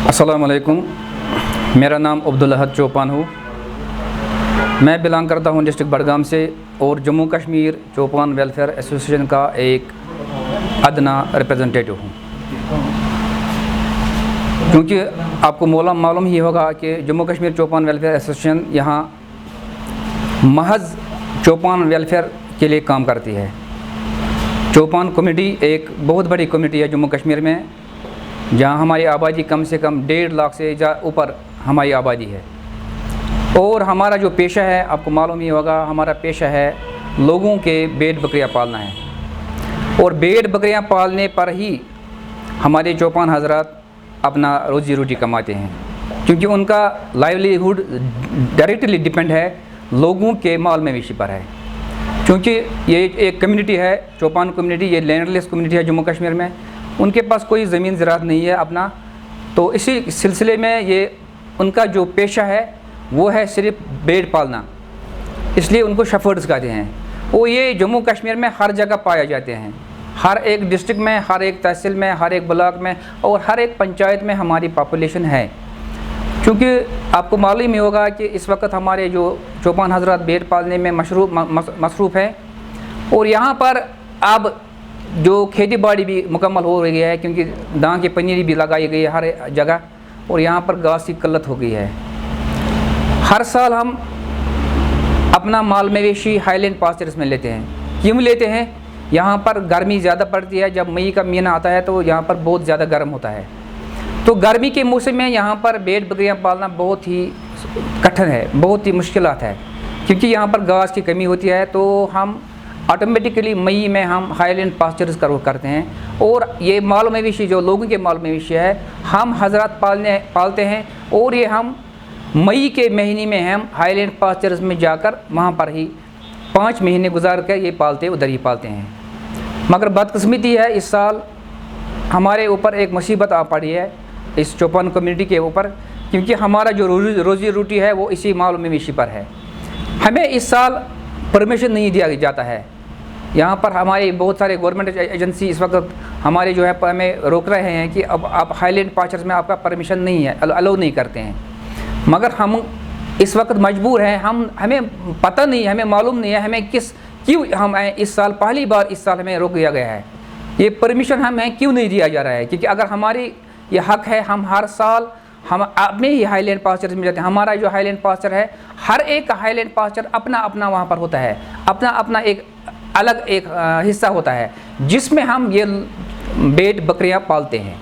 अस्सलाम वालेकुम। मेरा नाम अब्दुल अहद चौपान हो। मैं बिलोंग करता हूँ डिस्ट्रिक्ट बडगाम से और जम्मू कश्मीर चौपान वेलफेयर एसोसिएशन का एक अदना रिप्रेजेंटेटिव हूँ। क्योंकि आपको मालूम ही होगा कि जम्मू कश्मीर चौपान वेलफेयर एसोसिएशन यहाँ महज चौपान वेलफेयर के लिए काम करती है। चौपान कम्युनिटी एक बहुत बड़ी कम्युनिटी है जम्मू कश्मीर में, जहाँ हमारी आबादी कम से कम 1.5 लाख से ऊपर हमारी आबादी है। और हमारा जो पेशा है, आपको मालूम ही होगा, हमारा पेशा है लोगों के भेड़ बकरियाँ पालना है। और भेड़ बकरियाँ पालने पर ही हमारे चौपान हजरात अपना रोज़ी रोटी कमाते हैं, क्योंकि उनका लाइवलीहुड डायरेक्टली डिपेंड है लोगों के माल मवेशी पर है। क्योंकि ये एक कम्युनिटी है, चौपान कम्युनिटी, ये लैंडलेस कम्युनिटी है जम्मू कश्मीर में। उनके पास कोई ज़मीन ज़राअत नहीं है अपना, तो इसी सिलसिले में ये उनका जो पेशा है वो है सिर्फ भेड़ पालना, इसलिए उनको शेफर्ड्स कहते हैं। वो ये जम्मू कश्मीर में हर जगह पाए जाते हैं, हर एक डिस्ट्रिक्ट में, हर एक तहसील में, हर एक ब्लॉक में और हर एक पंचायत में हमारी पॉपुलेशन है। क्योंकि आपको मालूम ही होगा कि इस वक्त हमारे जो चौपान हजरात भेड़ पालने में मसरूफ़ हैं। और यहाँ पर अब जो खेती बाड़ी भी मुकम्मल हो रही है, क्योंकि दां की पनीरी भी लगाई गई है हर जगह, और यहाँ पर घास की किल्लत हो गई है। हर साल हम अपना माल मवेशी हाईलैंड पास्चर्स में लेते हैं। क्यों लेते हैं? यहाँ पर गर्मी ज़्यादा पड़ती है। जब मई का महीना आता है तो यहाँ पर बहुत ज़्यादा गर्म होता है, तो गर्मी के मौसम में यहाँ पर भेड़ बकरियाँ पालना बहुत ही कठिन है, बहुत ही मुश्किलात है, क्योंकि यहाँ पर घास की कमी होती है। तो हम ऑटोमेटिकली मई में हम हाईलैंड पास्चर्स करते हैं। और ये माल मवेशी जो लोगों के माल मवेशी है, हम हजरात पालते हैं, और ये हम मई के महीने में हम हाईलैंड पास्चर्स में जाकर वहाँ पर ही 5 महीने गुजार कर ये उधर ही पालते हैं। मगर बदकिस्मती है, इस साल हमारे ऊपर एक मुसीबत आ पड़ी है इस चौपान कम्युनिटी के ऊपर, क्योंकि हमारा जो रोज़ी रोटी है वो इसी माल मवेशी पर है। हमें इस साल परमिशन नहीं दिया जाता है। यहाँ पर हमारे बहुत सारे गवर्नमेंट एजेंसी इस वक्त हमारे जो है हमें रोक रहे हैं कि अब आप हाईलैंड पास्चर्स में आपका परमिशन नहीं है, अलाउ नहीं करते हैं। मगर हम इस वक्त मजबूर हैं, हमें पता नहीं, हमें मालूम नहीं है हमें क्यों हम इस साल पहली बार इस साल हमें रोक दिया गया है। ये परमिशन हमें क्यों नहीं दिया जा रहा है? क्योंकि अगर हमारी ये हक है, हम हर साल हम अपने ही हाईलैंड पास्चर में जाते हैं। हमारा जो हाईलैंड पास्चर है, हर एक हाईलैंड पास्चर अपना अपना वहाँ पर होता है, अपना अपना एक अलग एक हिस्सा होता है, जिसमें हम ये भेड़ बकरियाँ पालते हैं।